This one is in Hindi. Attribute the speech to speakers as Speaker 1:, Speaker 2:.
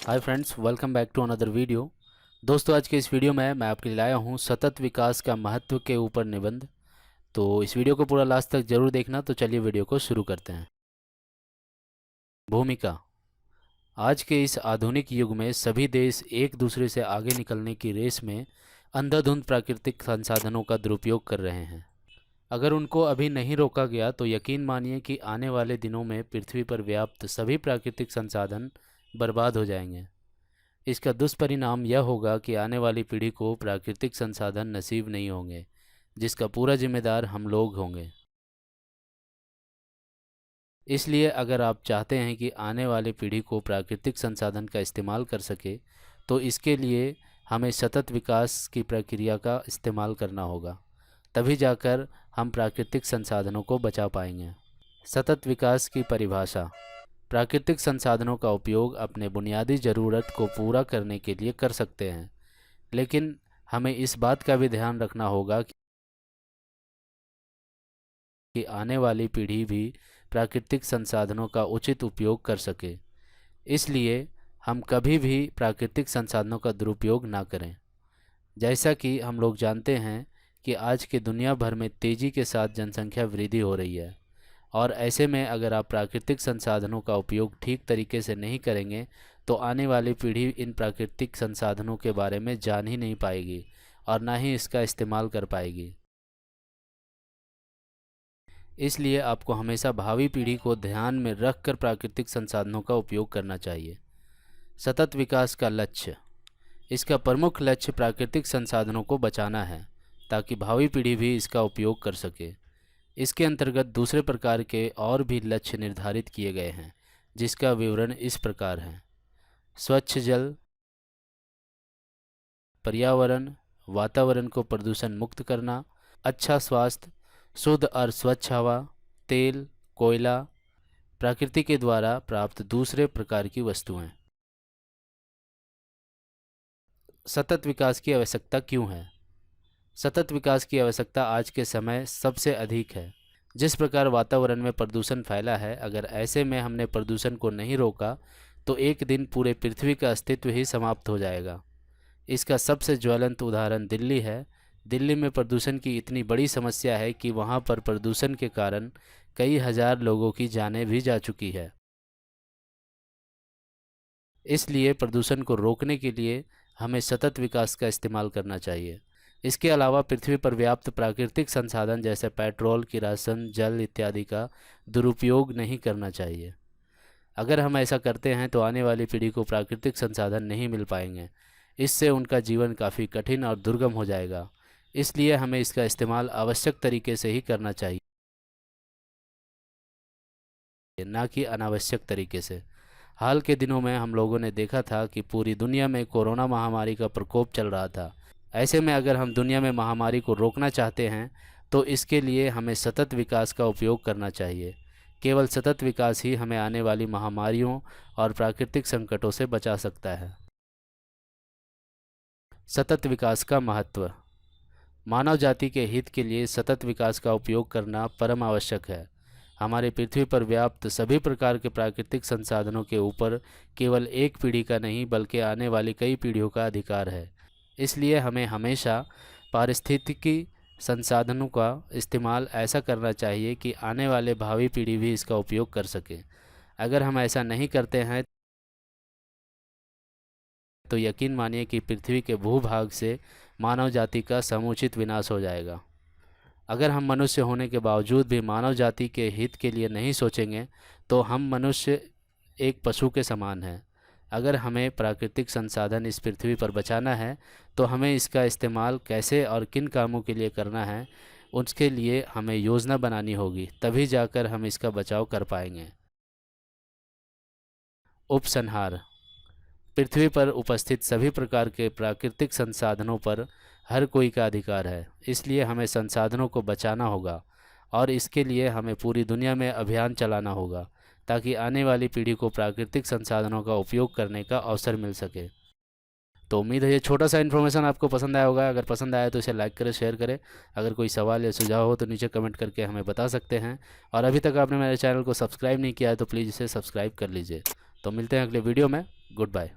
Speaker 1: Hi friends, welcome back to another video. दोस्तों, आज के इस वीडियो में मैं आपके लिए लाया हूँ सतत विकास का महत्व के ऊपर निबंध। तो इस वीडियो को पूरा लास्ट तक जरूर देखना। तो चलिए वीडियो को शुरू करते हैं। भूमिका। आज के इस आधुनिक युग में सभी देश एक दूसरे से आगे निकलने की रेस में अंधाधुंध प्राकृतिक संसाधनों का दुरुपयोग कर रहे हैं। अगर उनको अभी नहीं रोका गया तो यकीन मानिए कि आने वाले दिनों में पृथ्वी पर व्याप्त सभी प्राकृतिक संसाधन बर्बाद हो जाएंगे। इसका दुष्परिणाम यह होगा कि आने वाली पीढ़ी को प्राकृतिक संसाधन नसीब नहीं होंगे, जिसका पूरा जिम्मेदार हम लोग होंगे। इसलिए अगर आप चाहते हैं कि आने वाली पीढ़ी को प्राकृतिक संसाधन का इस्तेमाल कर सके, तो इसके लिए हमें सतत विकास की प्रक्रिया का इस्तेमाल करना होगा। तभी जाकर हम प्राकृतिक संसाधनों को बचा पाएंगे। सतत विकास की परिभाषा। प्राकृतिक संसाधनों का उपयोग अपने बुनियादी ज़रूरत को पूरा करने के लिए कर सकते हैं, लेकिन हमें इस बात का भी ध्यान रखना होगा कि आने वाली पीढ़ी भी प्राकृतिक संसाधनों का उचित उपयोग कर सके। इसलिए हम कभी भी प्राकृतिक संसाधनों का दुरुपयोग ना करें। जैसा कि हम लोग जानते हैं कि आज के दुनिया भर में तेज़ी के साथ जनसंख्या वृद्धि हो रही है, और ऐसे में अगर आप प्राकृतिक संसाधनों का उपयोग ठीक तरीके से नहीं करेंगे तो आने वाली पीढ़ी इन प्राकृतिक संसाधनों के बारे में जान ही नहीं पाएगी और ना ही इसका इस्तेमाल कर पाएगी। इसलिए आपको हमेशा भावी पीढ़ी को ध्यान में रखकर प्राकृतिक संसाधनों का उपयोग करना चाहिए। सतत विकास का लक्ष्य। इसका प्रमुख लक्ष्य प्राकृतिक संसाधनों को बचाना है, ताकि भावी पीढ़ी भी इसका उपयोग कर सके। इसके अंतर्गत दूसरे प्रकार के और भी लक्ष्य निर्धारित किए गए हैं, जिसका विवरण इस प्रकार है। स्वच्छ जल, पर्यावरण, वातावरण को प्रदूषण मुक्त करना, अच्छा स्वास्थ्य, शुद्ध और स्वच्छ हवा, तेल, कोयला, प्रकृति के द्वारा प्राप्त दूसरे प्रकार की वस्तुएं। सतत विकास की आवश्यकता क्यों है? सतत विकास की आवश्यकता आज के समय सबसे अधिक है। जिस प्रकार वातावरण में प्रदूषण फैला है, अगर ऐसे में हमने प्रदूषण को नहीं रोका तो एक दिन पूरे पृथ्वी का अस्तित्व ही समाप्त हो जाएगा। इसका सबसे ज्वलंत उदाहरण दिल्ली है। दिल्ली में प्रदूषण की इतनी बड़ी समस्या है कि वहाँ पर प्रदूषण के कारण कई हजार लोगों की जानें भी जा चुकी है। इसलिए प्रदूषण को रोकने के लिए हमें सतत विकास का इस्तेमाल करना चाहिए। इसके अलावा पृथ्वी पर व्याप्त प्राकृतिक संसाधन जैसे पेट्रोल, किरासन, जल इत्यादि का दुरुपयोग नहीं करना चाहिए। अगर हम ऐसा करते हैं तो आने वाली पीढ़ी को प्राकृतिक संसाधन नहीं मिल पाएंगे। इससे उनका जीवन काफ़ी कठिन और दुर्गम हो जाएगा। इसलिए हमें इसका इस्तेमाल आवश्यक तरीके से ही करना चाहिए, ना कि अनावश्यक तरीके से। हाल के दिनों में हम लोगों ने देखा था कि पूरी दुनिया में कोरोना महामारी का प्रकोप चल रहा था। ऐसे में अगर हम दुनिया में महामारी को रोकना चाहते हैं तो इसके लिए हमें सतत विकास का उपयोग करना चाहिए। केवल सतत विकास ही हमें आने वाली महामारियों और प्राकृतिक संकटों से बचा सकता है। सतत विकास का महत्व। मानव जाति के हित के लिए सतत विकास का उपयोग करना परम आवश्यक है। हमारे पृथ्वी पर व्याप्त सभी प्रकार के प्राकृतिक संसाधनों के ऊपर केवल एक पीढ़ी का नहीं बल्कि आने वाली कई पीढ़ियों का अधिकार है। इसलिए हमें हमेशा पारिस्थितिकी संसाधनों का इस्तेमाल ऐसा करना चाहिए कि आने वाले भावी पीढ़ी भी इसका उपयोग कर सके। अगर हम ऐसा नहीं करते हैं तो यकीन मानिए कि पृथ्वी के भूभाग से मानव जाति का समुचित विनाश हो जाएगा। अगर हम मनुष्य होने के बावजूद भी मानव जाति के हित के लिए नहीं सोचेंगे तो हम मनुष्य एक पशु के समान हैं। अगर हमें प्राकृतिक संसाधन इस पृथ्वी पर बचाना है तो हमें इसका इस्तेमाल कैसे और किन कामों के लिए करना है, उसके लिए हमें योजना बनानी होगी। तभी जाकर हम इसका बचाव कर पाएंगे। उपसंहार। पृथ्वी पर उपस्थित सभी प्रकार के प्राकृतिक संसाधनों पर हर कोई का अधिकार है। इसलिए हमें संसाधनों को बचाना होगा और इसके लिए हमें पूरी दुनिया में अभियान चलाना होगा, ताकि आने वाली पीढ़ी को प्राकृतिक संसाधनों का उपयोग करने का अवसर मिल सके। तो उम्मीद है ये छोटा सा इन्फॉर्मेशन आपको पसंद आया होगा। अगर पसंद आया तो इसे लाइक करें, शेयर करें। अगर कोई सवाल या सुझाव हो तो नीचे कमेंट करके हमें बता सकते हैं। और अभी तक आपने मेरे चैनल को सब्सक्राइब नहीं किया है तो प्लीज़ इसे सब्सक्राइब कर लीजिए। तो मिलते हैं अगले वीडियो में। Good bye.